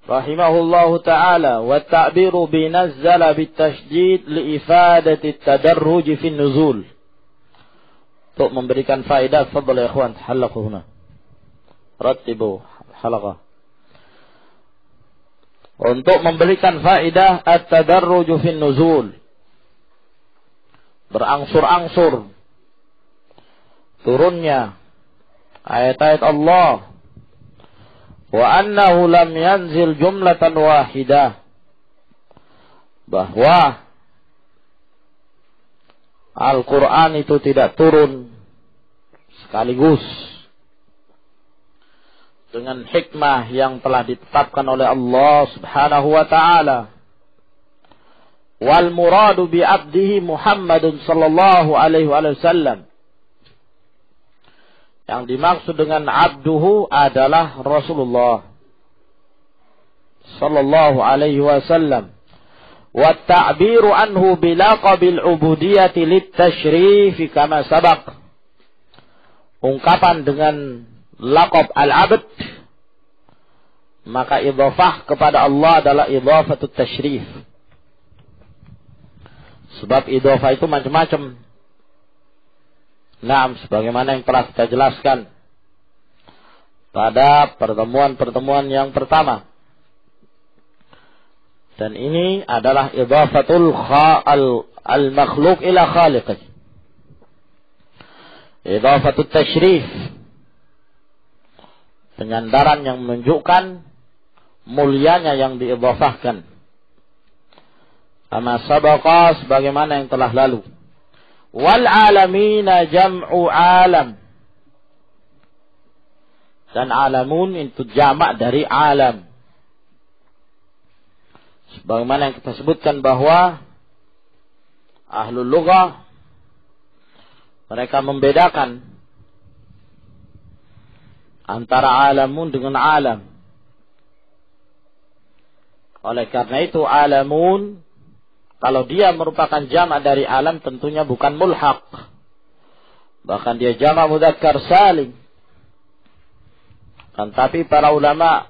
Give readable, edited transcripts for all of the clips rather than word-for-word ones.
rahimahullahu ta'ala, wa ta'biru binazzala bitasydid liifadati tadarruj fi nuzul. Untuk memberikan faedah, fadhal ya ikhwan, halaqu huna. Rattibu halaqah. Untuk memberikan faedah at-tadarruj fi nuzul. Berangsur-angsur turunnya ayat-ayat Allah. Wa annahu lam yanzil jumlatan wahidah, bahwa Al-Quran itu tidak turun sekaligus dengan hikmah yang telah ditetapkan oleh Allah subhanahu wa ta'ala. Wal muradu bi abdihi Muhammadun sallallahu alaihi wasallam. Yang dimaksud dengan abduhu adalah Rasulullah sallallahu alaihi wasallam. Wa ta'biru anhu bilaqabil ubudiyyati litasyrif kama sabaq. Ungkapan dengan laqab al-abd, maka idhafah kepada Allah adalah idhafatut tasyrif. Sebab idhafah itu macam-macam. Naam, sebagaimana yang telah kita jelaskan pada pertemuan-pertemuan yang pertama. Dan ini adalah idhafatul al-makhluq ila khaliqih. Idhafatut tasyrif, penyandaran yang menunjukkan mulianya yang diidhafahkan. Kama sabaqa, sebagaimana yang telah lalu. Wal alamina jam'u alam. Dan alamun itu jamak dari alam. Sebagaimana yang kita sebutkan bahwa ahlul lughah mereka membedakan antara alamun dengan alam. Oleh karena itu alamun, kalau dia merupakan jamak dari alam, tentunya bukan mulhaq. Bahkan dia jamak mudzakkar salim. Kan tapi para ulama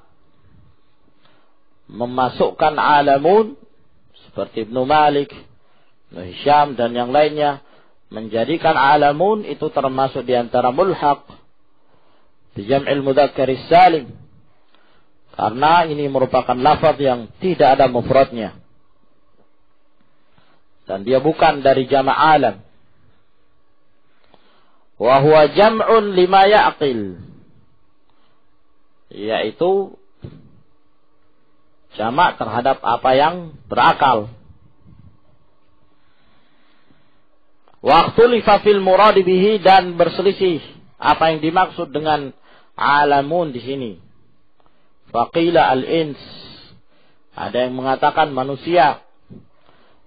memasukkan alamun seperti Ibnu Malik, Ibnu Hisham dan yang lainnya, menjadikan alamun itu termasuk di antara mulhaq di jam'il mudzakkar salim. Karena ini merupakan lafaz yang tidak ada mufradnya. Dan dia bukan dari jamak alam. Wa huwa jam'un lima ya'qil. Yaitu jamak terhadap apa yang berakal. Wa ikhtulifa fil murad bihi, dan berselisih apa yang dimaksud dengan alamun di sini. Faqila al-ins. Ada yang mengatakan manusia.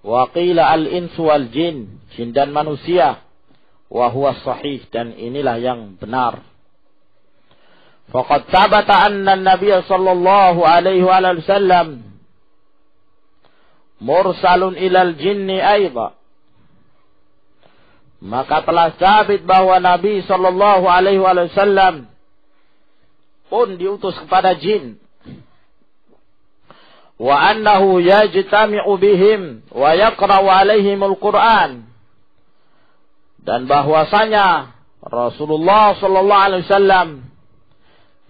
Wa qila al-ins wal jin, jin dan manusia. Wa huwa sahih, dan inilah yang benar. Faqad thabata anna an-nabiy sallallahu alaihi wasallam mursalun ilal jinni aidha. Maka telah sabit bahwa Nabi sallallahu alaihi wasallam pun diutus kepada jin. Wa annahu yajtami'u bihim wa yaqra'u 'alaihimul Qur'an. Dan bahwasanya Rasulullah sallallahu alaihi wasallam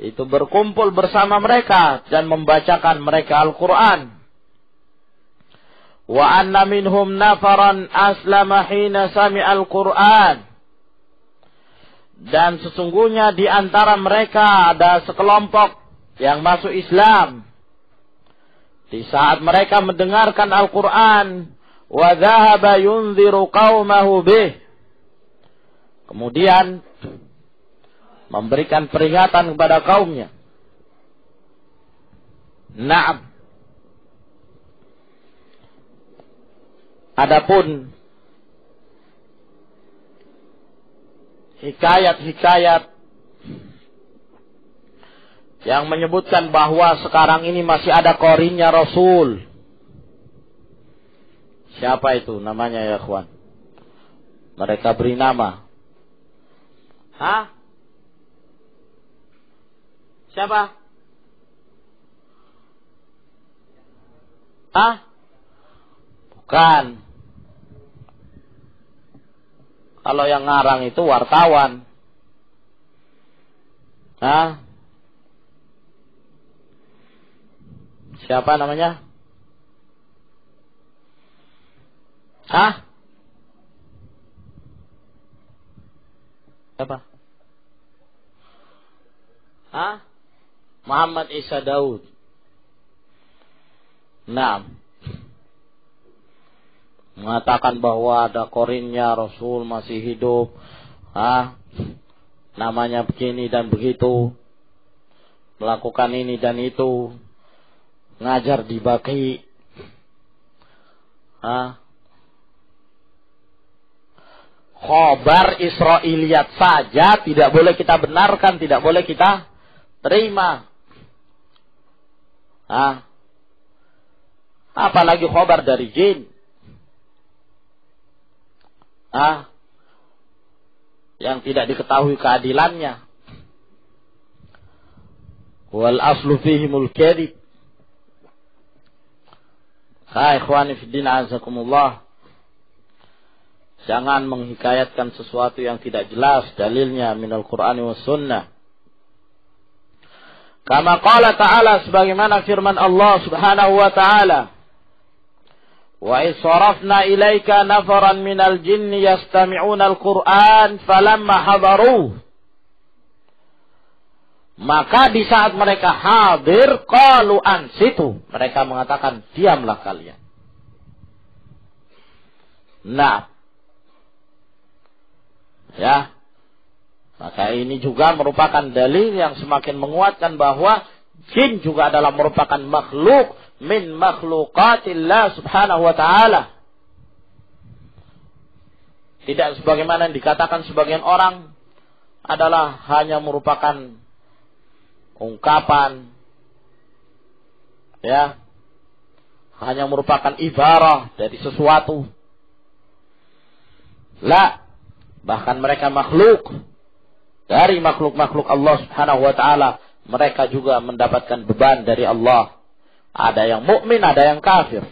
itu berkumpul bersama mereka dan membacakan mereka Al-Qur'an. Wa anna minhum nafaran aslama hina sami'al Qur'an. Dan sesungguhnya di antara mereka ada sekelompok yang masuk Islam di saat mereka mendengarkan Al-Quran. Wa dhahaba yunziru qawmahu bih. Kemudian memberikan peringatan kepada kaumnya. Naam. Adapun hikayat-hikayat yang menyebutkan bahwa sekarang ini masih ada qorinya Rasul. Siapa itu namanya ya ikhwan? Mereka beri nama. Hah? Siapa? Bukan. Kalau yang ngarang itu wartawan. Siapa namanya? Siapa? Muhammad Isa Daud. Nah, mengatakan bahwa ada korinnya Rasul masih hidup. Namanya begini dan begitu. Melakukan ini dan itu. Ngajar di Baqi. Khobar Israiliyat saja tidak boleh kita benarkan, tidak boleh kita terima. Apalagi khobar dari jin. Yang tidak diketahui keadilannya. Wal aslu fihimul kadhib. Ikhwani fiddin azakumullah. Jangan menghikayatkan sesuatu yang tidak jelas dalilnya minal Qur'ani was sunnah. Kama qala ta'ala, sebagaimana firman Allah Subhanahu wa ta'ala. Wa idh sarafna ilaika nafaran minal jinni yastami'una al-Qur'an falamma hadaruh. Maka di saat mereka hadir, qalu ansitu. Mereka mengatakan, diamlah kalian. Nah, ya, maka ini juga merupakan dalil yang semakin menguatkan bahwa jin juga adalah merupakan makhluk min makhluqatillah subhanahu wa ta'ala. Tidak sebagaimana yang dikatakan sebagian orang adalah hanya merupakan ungkapan, ya, hanya merupakan ibarah dari sesuatu. Bahkan mereka makhluk dari makhluk-makhluk Allah Subhanahu wa ta'ala. Mereka juga mendapatkan beban dari Allah. Ada yang mukmin, ada yang kafir.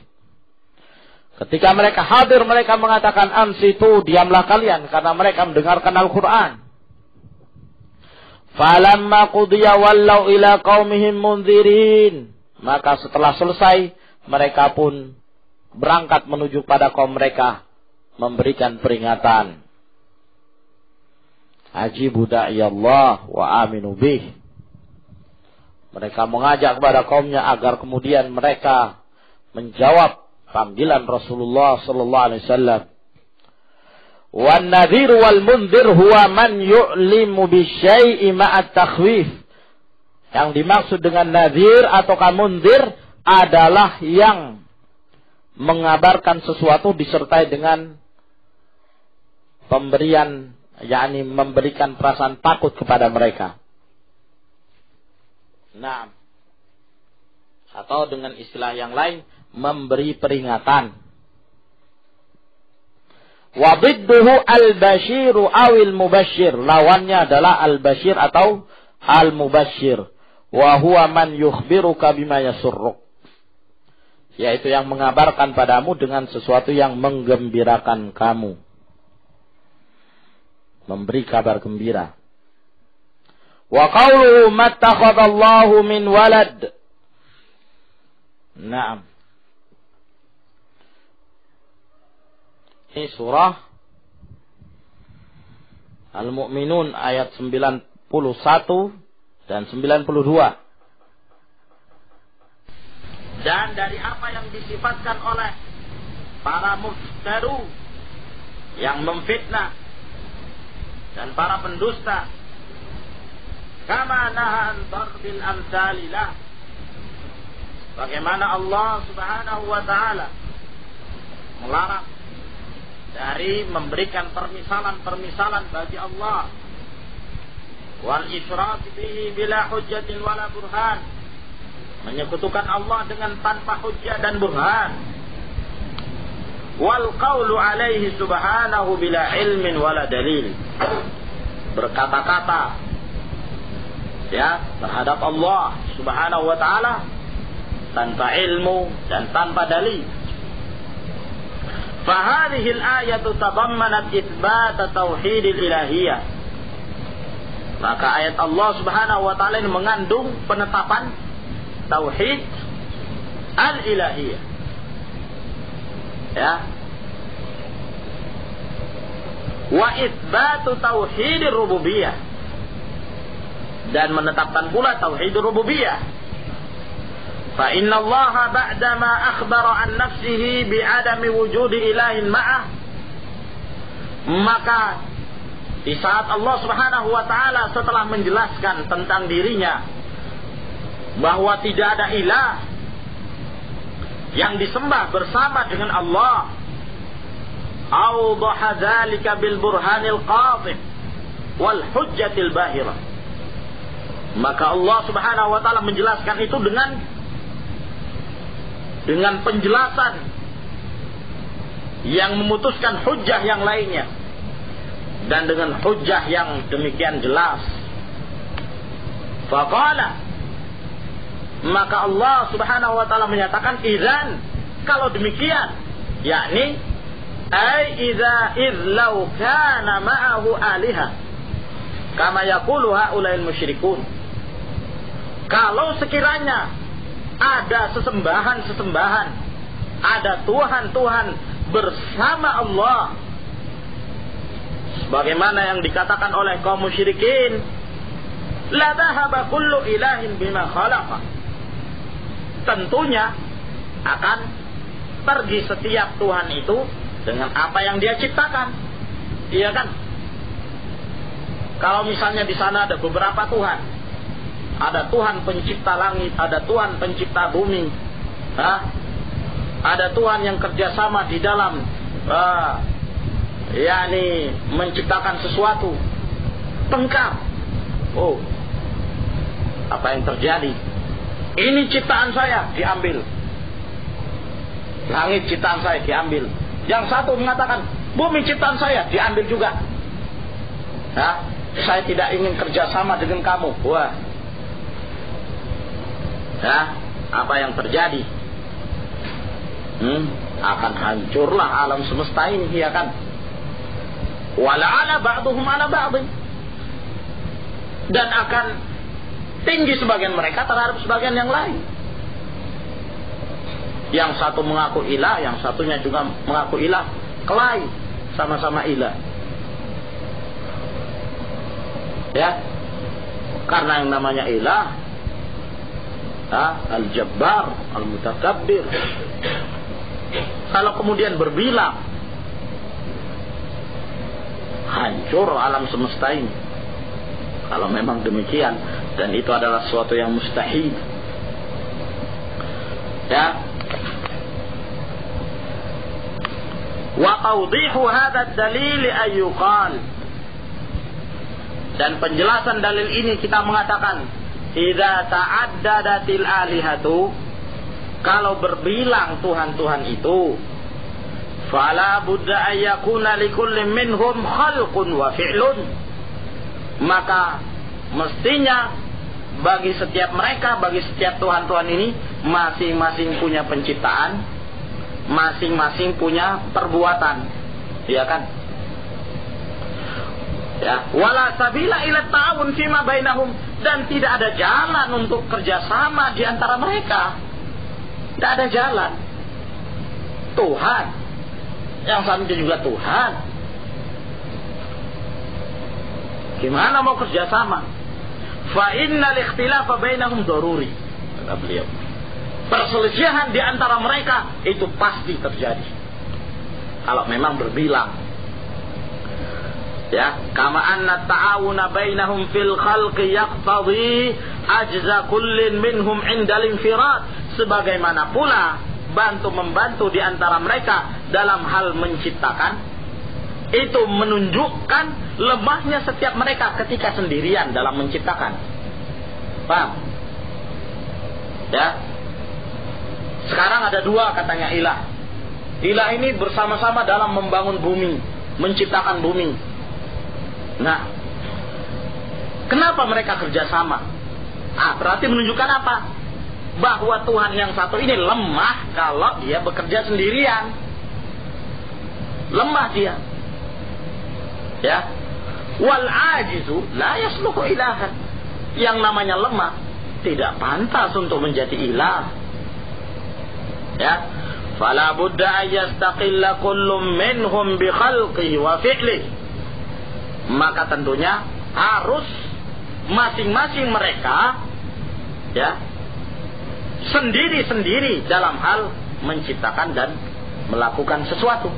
Ketika mereka hadir, mereka mengatakan ansitu, diamlah kalian, karena mereka mendengarkan Al-Quran. Falamma qudiya wallau ila qaumihim munzirin. Maka setelah selesai, mereka pun berangkat menuju pada kaum mereka, memberikan peringatan. Ajibu da'iyallah wa aminu bih. Mereka mengajak kepada kaumnya agar kemudian mereka menjawab panggilan Rasulullah sallallahu alaihi wasallam. Wan nadhir wal munzir huwa man yu'limu bisyai'i ma'at takhwif. Yang dimaksud dengan nadhir ataukah munzir adalah yang mengabarkan sesuatu disertai dengan pemberian, yakni memberikan perasaan takut kepada mereka. Nah, atau dengan istilah yang lain, memberi peringatan. Wa bidduhu al-basyiru awil mubasyir. Lawannya adalah al-basyir atau al-mubasyir. Wa huwa man yukhbiruka bima yasurruk. Yaitu yang mengabarkan padamu dengan sesuatu yang menggembirakan kamu. Memberi kabar gembira. Wa qawluhu mattakhadallahu min walad. Naam. Ini surah Al-Mu'minun ayat 91 dan 92. Dan dari apa yang disifatkan oleh para muftaru yang memfitnah dan para pendusta, kama nahan darbil amsalilah, bagaimana Allah Subhanahu wa ta'ala melarang dari memberikan permisalan-permisalan bagi Allah, wal isyrak bihi bila hujjatin wala burhan, menyekutukan Allah dengan tanpa hujjah dan burhan, wal qawlu alaihi subhanahu bila ilmin wala dalil, berkata-kata ya terhadap Allah Subhanahu wa ta'ala tanpa ilmu dan tanpa dalil. Fahadhil ayatu tadammanat itsbat tauhidil ilahiyah. Maka ayat Allah Subhanahu wa taala ini mengandung penetapan tauhid al-ilahiyah. Ya. Wa itsbatu tauhidir rububiyah. Dan menetapkan pula tauhid rububiyah. Fa inna Allah ba'dama akhbara an nafsihi bi'adami wujudi ilahin ma'ah, maka di saat Allah Subhanahu wa taala setelah menjelaskan tentang dirinya bahwa tidak ada ilah yang disembah bersama dengan Allah, awdaha dzalika bil burhanil qadhib wal hujjatil bahirah. Maka Allah Subhanahu wa taala menjelaskan itu dengan penjelasan yang memutuskan hujjah yang lainnya, dan dengan hujjah yang demikian jelas. Faqala, maka Allah Subhanahu wa taala menyatakan, idzan, kalau demikian, yakni ai idza law kana ma'ahu aliha kama yaqulu haula'il musyrikun. Kalau sekiranya ada sesembahan-sesembahan, ada Tuhan-Tuhan bersama Allah, sebagaimana yang dikatakan oleh kaum musyrikin, la dhahaba kullu ilahin bima khalaqa, tentunya akan pergi setiap Tuhan itu dengan apa yang dia ciptakan. Iya kan? Kalau misalnya di sana ada beberapa Tuhan, ada Tuhan pencipta langit, ada Tuhan pencipta bumi, ada Tuhan yang kerjasama di dalam yakni menciptakan sesuatu, tengkar. Oh, apa yang terjadi? Ini ciptaan saya, diambil. Langit ciptaan saya, diambil. Yang satu mengatakan, bumi ciptaan saya, diambil juga. Saya tidak ingin kerjasama dengan kamu. Wah, apa yang terjadi? Akan hancurlah alam semesta ini, ya kan? Wala'ala ba'duhum ala ba'dhin, dan akan tinggi sebagian mereka terhadap sebagian yang lain. Yang satu mengaku ilah, yang satunya juga mengaku ilah, kelahi, sama-sama ilah. Ya, karena yang namanya ilah, al-jabbar, al-mutakabbir, kalau kemudian berbilang, hancur alam semesta ini. Kalau memang demikian, dan itu adalah sesuatu yang mustahil. Ya. Wa tawdihu hadha ad-dalil ayyuqal, dan penjelasan dalil ini kita mengatakan, idza ta'addadatil alihatu, kalau berbilang Tuhan-Tuhan itu, fala budda ayyakuna likulli minhum khalqun wa fi'lun, maka mestinya bagi setiap mereka, bagi setiap Tuhan-Tuhan ini, masing-masing punya penciptaan, masing-masing punya perbuatan, ya kan? Ya, wala sabila ila ta'awun fima bainahum, dan tidak ada jalan untuk kerjasama di antara mereka. Tidak ada jalan. Tuhan, yang satunya juga Tuhan, gimana mau kerjasama? Fa innal ikhtilafa bainahum daruri, kata beliau. Perselisihan di antara mereka itu pasti terjadi kalau memang berbilang. Ya, kama anna ta'awuna bainahum fil khalqi yaqtadi ajza kullin minhum 'inda al-infirad, sebagaimana pula bantu-membantu di antara mereka dalam hal menciptakan itu menunjukkan lemahnya setiap mereka ketika sendirian dalam menciptakan. Paham? Ya. Sekarang ada dua katanya ilah. Ilah ini bersama-sama dalam membangun bumi, menciptakan bumi. Nah, kenapa mereka kerjasama? Berarti menunjukkan apa? bahwa Tuhan yang satu ini lemah kalau dia bekerja sendirian. Lemah dia. Ya. Wal ajizu la yasluhu ilahan. Yang namanya lemah tidak pantas untuk menjadi ilah. Ya. Fala budda ayastaqilla kullum minhum bi khalqihi wa fi'lihi. Maka tentunya harus masing-masing mereka ya sendiri-sendiri dalam hal menciptakan dan melakukan sesuatu.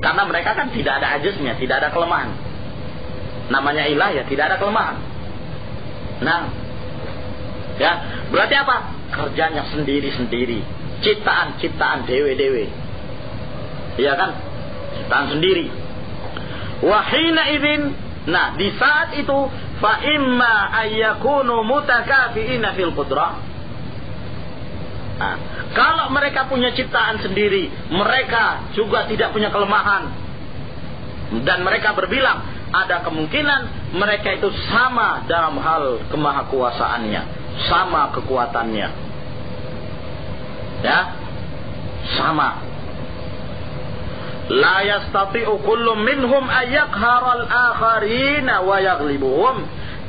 Karena mereka kan tidak ada ajiznya, tidak ada kelemahan. Namanya ilah ya tidak ada kelemahan. Nah, ya berarti apa? Kerjanya sendiri-sendiri. Ciptaan dewe-dewe. Iya kan? Ciptaan sendiri. Wahina idzin, nah di saat itu fa imma ayyakunu mutakafiina fil qudrah. Nah, kalau mereka punya ciptaan sendiri, mereka juga tidak punya kelemahan. Dan mereka berbilang, ada kemungkinan mereka itu sama dalam hal kemahakuasaannya, sama kekuatannya. Ya, sama. La yastati'u kullu minhum ayyakhara al-akharina wa yaghlibuhum.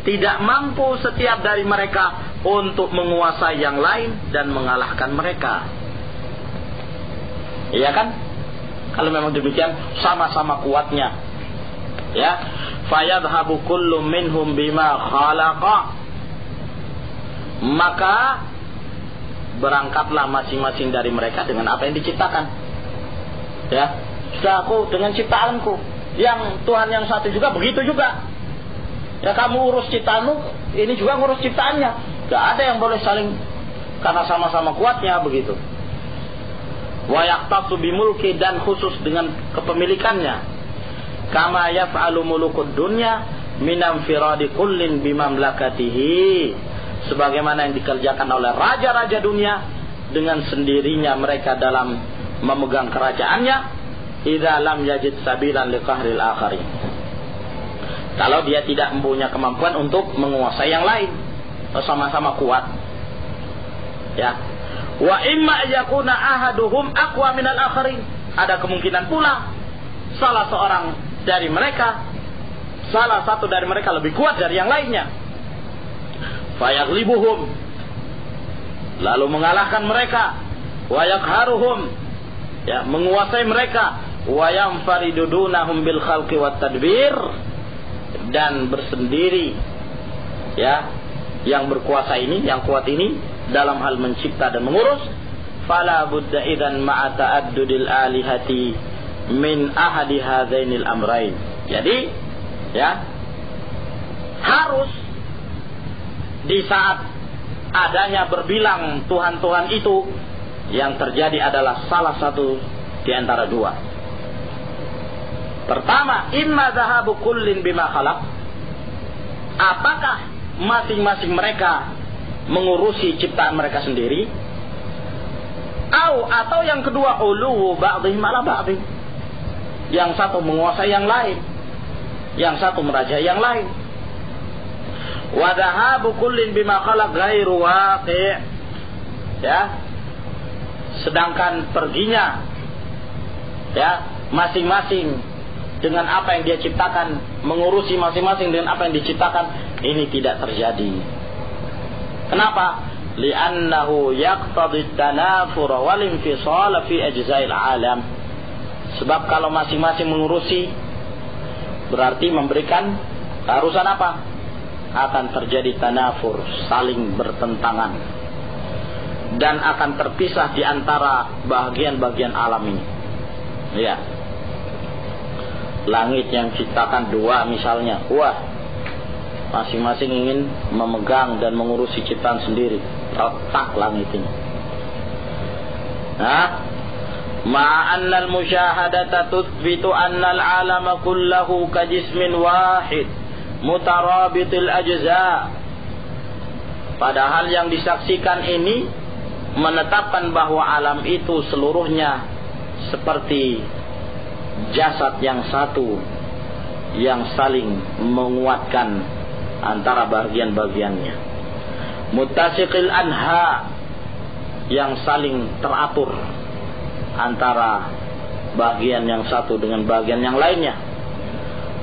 Tidak mampu setiap dari mereka untuk menguasai yang lain dan mengalahkan mereka. Iya kan? Kalau memang demikian sama-sama kuatnya. Ya, fayadhhabu kullu minhum bima khalaqa. Maka berangkatlah masing-masing dari mereka dengan apa yang diciptakan. Ya, sudah aku dengan ciptaanku. Yang Tuhan yang satu juga begitu juga. Ya kamu urus ciptaanmu, ini juga ngurus ciptaannya. Gak ada yang boleh saling, karena sama-sama kuatnya begitu. Wa yaqtasu bimulki, dan khusus dengan kepemilikannya. Kama yaf'alu mulukud dunya minam firadi kullin bimamlakatihi. Sebagaimana yang dikerjakan oleh raja-raja dunia dengan sendirinya mereka dalam memegang kerajaannya, idza lam yajid sabilan liqahril akharin. Kalau dia tidak mempunyai kemampuan untuk menguasai yang lain, sama-sama kuat. Ya. Wa imma yakuna ahaduhum aqwa minal akharin. Ada kemungkinan pula salah seorang dari mereka, salah satu dari mereka lebih kuat dari yang lainnya. Fayaghlibuhum, lalu mengalahkan mereka. Wa yaqharuhum, ya menguasai mereka. Wa yanfaridunahum bil khalqi wat tadbir, dan bersendiri ya yang berkuasa ini, yang kuat ini dalam hal mencipta dan mengurus. Fala budda idzan ma'a ta'addudil alihati min ahadi hadzainil amrayn. Jadi ya harus di saat adanya berbilang Tuhan-Tuhan itu, yang terjadi adalah salah satu di antara dua. Pertama, imma zahabu kullin bima khalaq. Apakah masing-masing mereka mengurusi ciptaan mereka sendiri? Atau yang kedua, uluwu ba'dihim ala ba'dih. Yang satu menguasai yang lain, yang satu merajai yang lain. Wa dhahabu kullin bima khalaq ghairu waqi'. Ya. Sedangkan perginya ya masing-masing dengan apa yang dia ciptakan, mengurusi masing-masing dengan apa yang diciptakan, ini tidak terjadi. Kenapa? Li'annahu yaqtadi at-tanafur wal infisal fi ajza'il alam. Sebab kalau masing-masing mengurusi berarti memberikan keharusan apa? Akan terjadi tanafur, saling bertentangan, dan akan terpisah di antara bagian-bagian alam ini. Ya. Langit yang ciptakan dua misalnya, wah, masing-masing ingin memegang dan mengurusi ciptaan sendiri, retak langit ini. Nah, ma'annal musyahadata tuthbitu annal alama kullahu kajismin wahid mutarabitil ajza. Padahal yang disaksikan ini menetapkan bahwa alam itu seluruhnya seperti jasad yang satu yang saling menguatkan antara bagian-bagiannya. Muttasiqil anha, yang saling teratur antara bagian yang satu dengan bagian yang lainnya.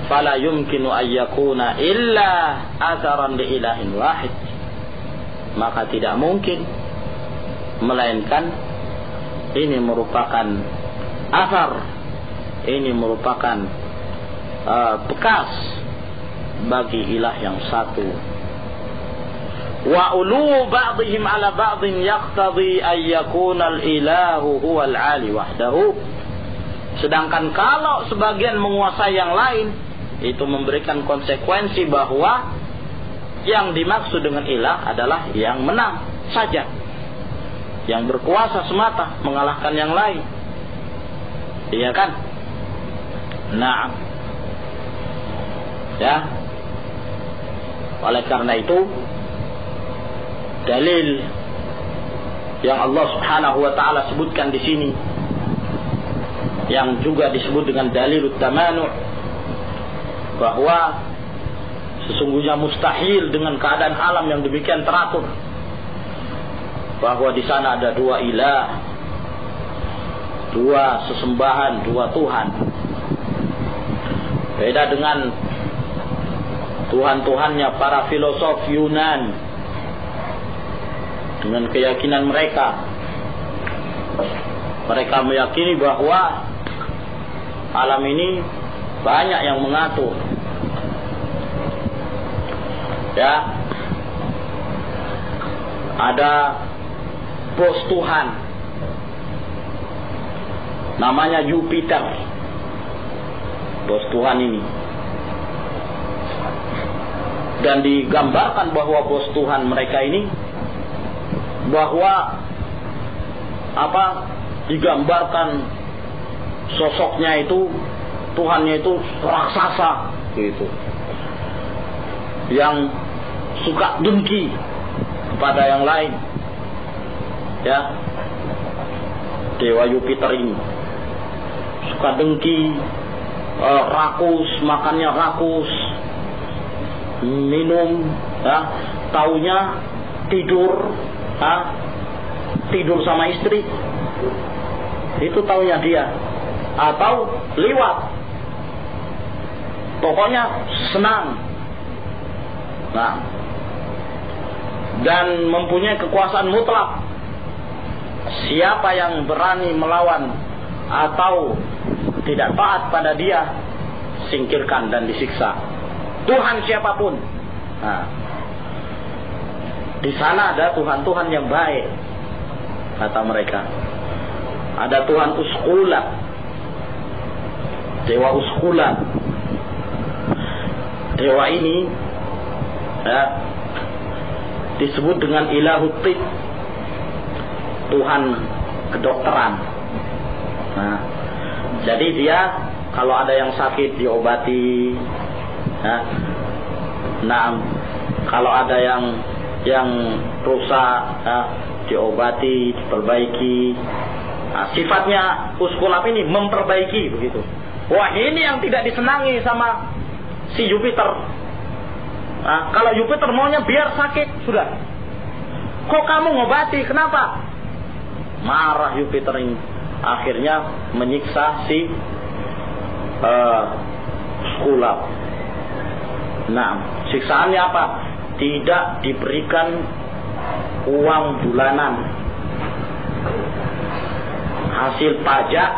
Fala yumkinu ayyakuna illa atharan li ilahin wahid. Maka tidak mungkin, melainkan ini merupakan athar, ini merupakan bekas bagi ilah yang satu. Wa ulu ba'dihim ala ba'din yaqtadi an yakuna al-ilahu huwa al-ali wahdahu. Sedangkan kalau sebagian menguasai yang lain, itu memberikan konsekuensi bahwa yang dimaksud dengan ilah adalah yang menang saja, yang berkuasa semata, mengalahkan yang lain. Iya kan? Nah, ya. Oleh karena itu, dalil yang Allah Subhanahu wa taala sebutkan di sini, yang juga disebut dengan dalilut tamanu', bahwa sesungguhnya mustahil dengan keadaan alam yang demikian teratur, bahwa di sana ada dua ilah, dua sesembahan, dua Tuhan. Beda dengan Tuhan-Tuhannya para filosof Yunan dengan keyakinan mereka. Mereka meyakini bahwa alam ini banyak yang mengatur. Ya, ada bos Tuhan, namanya Jupiter, bos Tuhan ini. Dan digambarkan bahwa bos Tuhan mereka ini, bahwa digambarkan sosoknya itu, Tuhannya itu raksasa gitu, yang suka dengki kepada yang lain. Ya, dewa Jupiter ini suka dengki, rakus, makannya rakus, minum, ya, taunya tidur, tidur sama istri, itu taunya dia, atau liwat, pokoknya senang. Nah, dan mempunyai kekuasaan mutlak. Siapa yang berani melawan atau tidak taat pada dia, singkirkan dan disiksa, Tuhan siapapun. Nah, di sana ada Tuhan-Tuhan yang baik, kata mereka. Ada Tuhan Uskula, dewa Uskula. Dewa ini, ya, disebut dengan Ilahut Tib, Tuhan kedokteran. Nah, jadi dia kalau ada yang sakit diobati, ya. Nah, kalau ada yang rusak, ya, diobati, diperbaiki. Nah, sifatnya Uskulap ini memperbaiki begitu. Wah, ini yang tidak disenangi sama si Jupiter. Nah, kalau Jupiter maunya biar sakit sudah. Kok kamu ngobati? Kenapa? Marah Jupiter ini. Akhirnya menyiksa si Uskulap. Nah, siksaannya apa? Tidak diberikan uang bulanan, hasil pajak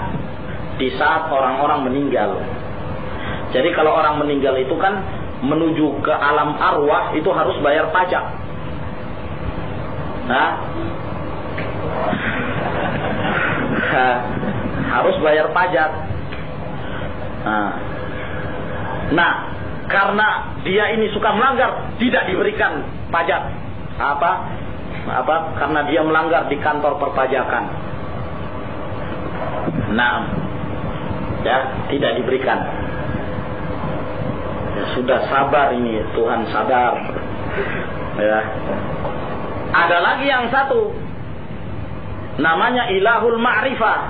di saat orang-orang meninggal. Jadi kalau orang meninggal itu kan menuju ke alam arwah itu harus bayar pajak. Nah, harus bayar pajak. Nah, karena dia ini suka melanggar, tidak diberikan pajak. Karena dia melanggar di kantor perpajakan. Nah, ya, tidak diberikan. Ya, sudah sabar ini, Tuhan sadar. Ya. Ada lagi yang satu, namanya Ilahul Ma'rifah.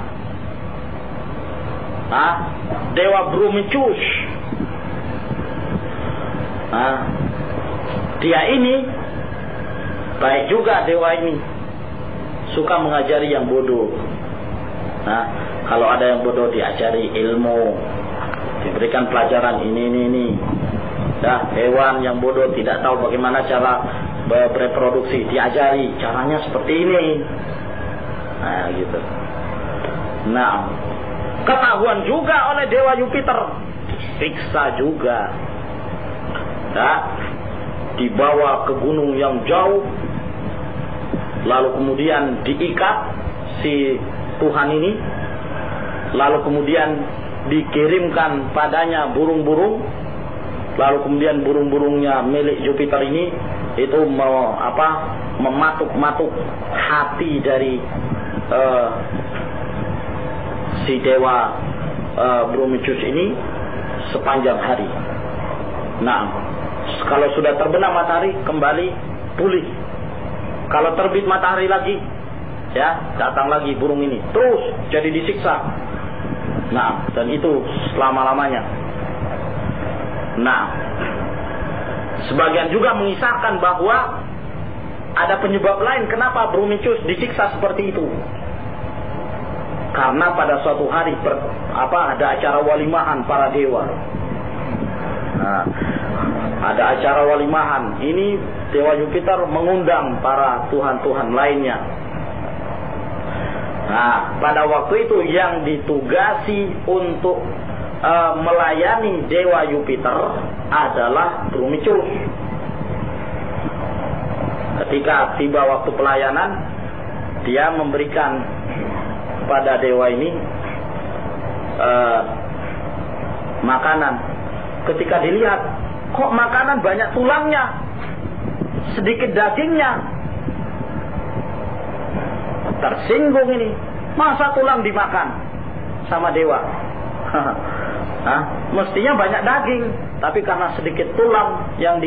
Dewa Brumichus. Dia ini baik juga, dewa ini suka mengajari yang bodoh. Nah, kalau ada yang bodoh diajari ilmu, diberikan pelajaran ini. Dah, hewan yang bodoh tidak tahu bagaimana cara bereproduksi, diajari caranya seperti ini. Nah, gitu. Nah, ketahuan juga oleh dewa Jupiter, siksa juga. Nah, dibawa ke gunung yang jauh, lalu kemudian diikat si Tuhan ini, lalu kemudian dikirimkan padanya burung-burung, lalu kemudian burung-burungnya milik Jupiter ini itu mematuk-matuk hati dari si dewa Prometheus ini sepanjang hari. Nah, kalau sudah terbenam matahari kembali pulih. Kalau terbit matahari lagi, ya datang lagi burung ini, terus jadi disiksa. Nah, dan itu selama-lamanya. Nah, sebagian juga mengisahkan bahwa ada penyebab lain kenapa Prometheus disiksa seperti itu. Karena pada suatu hari ada acara walimahan para dewa. Nah, ada acara walimahan. Ini dewa Jupiter mengundang para tuhan-tuhan lainnya. Nah, pada waktu itu yang ditugasi untuk melayani dewa Jupiter adalah Prometheus. Ketika tiba waktu pelayanan, dia memberikan pada dewa ini makanan. Ketika dilihat, kok makanan banyak tulangnya, sedikit dagingnya, tersinggung ini. Masa tulang dimakan sama dewa? Mestinya banyak daging, tapi karena sedikit tulang yang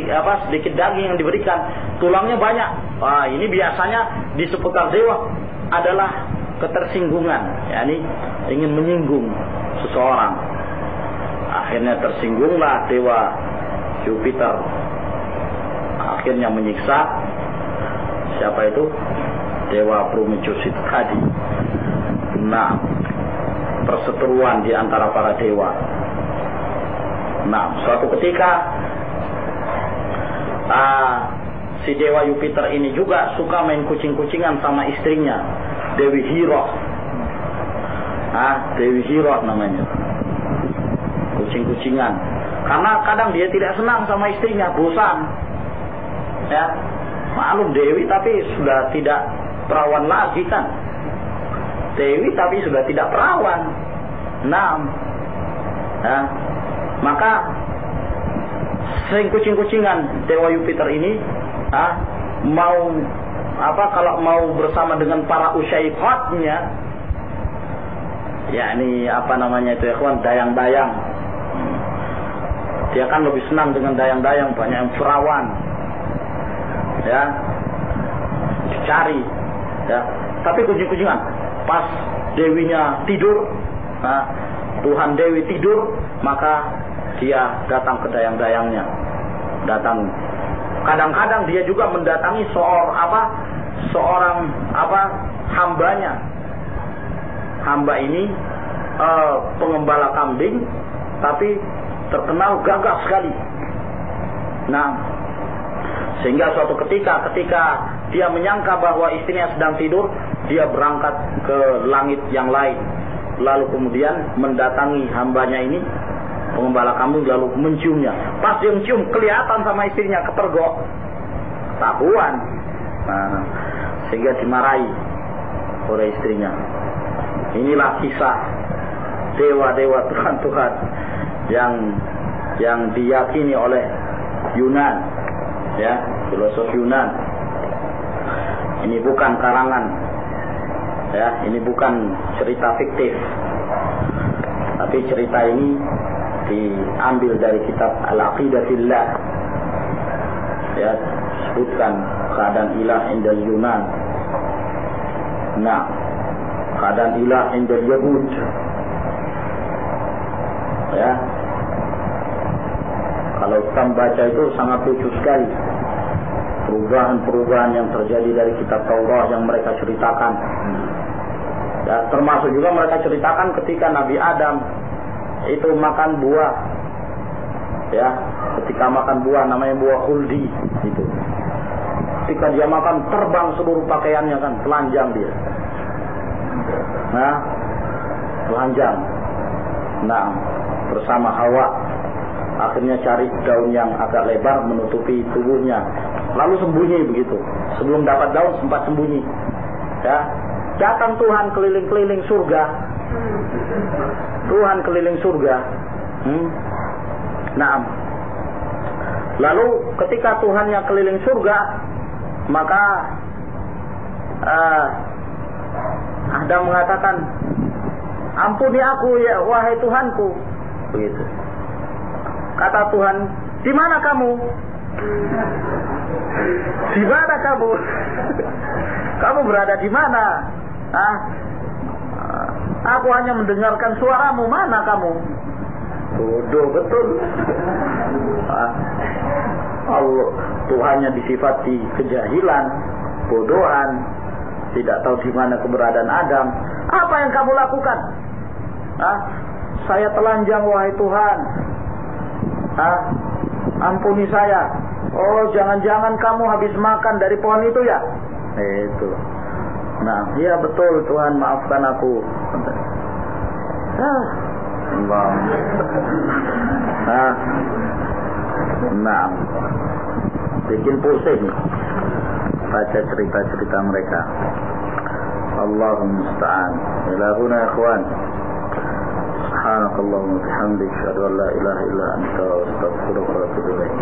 sedikit daging yang diberikan, tulangnya banyak. Wah, ini biasanya di seputar dewa adalah ketersinggungan, yakni ingin menyinggung seseorang. Akhirnya tersinggunglah dewa Jupiter. Akhirnya menyiksa siapa itu? Dewa Prometheus itu tadi. Nah, perseteruan di antara para dewa. Nah, suatu ketika si dewa Jupiter ini juga suka main kucing-kucingan sama istrinya, Dewi Hero. Dewi Hero namanya. Kucing-kucingan. Karena kadang dia tidak senang sama istrinya, bosan. Ya, maklum Dewi tapi sudah tidak perawan lagi kan. Dewi tapi sudah tidak perawan. Nah, maka sering kucing-kucingan dewa Jupiter ini kalau mau bersama dengan para usyaikhatnya, yakni dayang-dayang. Dia kan lebih senang dengan dayang-dayang, banyak yang perawan, ya, dicari, ya. Tapi kucing-kucingan, pas dewinya tidur, Tuhan Dewi tidur, maka dia datang ke dayang-dayangnya, datang. Kadang-kadang dia juga mendatangi seorang hambanya. Hamba ini pengembala kambing, tapi terkenal gagah sekali. Nah, sehingga suatu ketika dia menyangka bahwa istrinya sedang tidur, dia berangkat ke langit yang lain, lalu kemudian mendatangi hambanya ini, pengembala kambing, lalu menciumnya. Pas dia mencium, kelihatan sama istrinya, kepergok, ketahuan. Nah, sehingga dimarahi oleh istrinya. Inilah kisah dewa-dewa Tuhan-Tuhan yang diyakini oleh Yunan, ya, filosof Yunan. Ini bukan karangan, ya, ini bukan cerita fiktif, tapi cerita ini diambil dari kitab Al-Aqidatillah, ya, sebutkan keadaan ilah indal Yunan. Nah, keadaan ilah indal Yahud, ya. Kalau kita membaca itu sangat lucu sekali. perubahan-perubahan yang terjadi dari kitab Taurat yang mereka ceritakan. Ya, termasuk juga mereka ceritakan ketika Nabi Adam itu makan buah. Ya, ketika makan buah namanya buah khuldi itu. Ketika dia makan terbang seluruh pakaiannya kan, telanjang dia. Nah, telanjang. Nah, bersama Hawa akhirnya cari daun yang agak lebar menutupi tubuhnya. Lalu sembunyi begitu. Sebelum dapat daun sempat sembunyi. Ya, datang Tuhan keliling-keliling surga. Tuhan keliling surga. Naam. Lalu ketika Tuhannya keliling surga, maka Adam mengatakan, ampuni aku ya wahai Tuhanku. Begitu. Kata Tuhan, di mana kamu? Di mana kamu? Kamu berada di mana? Aku hanya mendengarkan suaramu. Mana kamu? Bodoh betul. Allah, Tuhannya disifati kejahilan, bodohan, tidak tahu di mana keberadaan Adam. Apa yang kamu lakukan? Saya telanjang wahai Tuhan. Ampuni saya. Oh, jangan-jangan kamu habis makan dari pohon itu ya? Itu. Nah, iya betul Tuhan, maafkan aku. Allah. Nah, bikin pusing baca cerita-cerita mereka. Allahumma musta'an. Ilahuna ikhwan. Subhanakallahumma bihamdika asyhadu an la ilaha illa anta astaghfiruka wa atubu ilaik.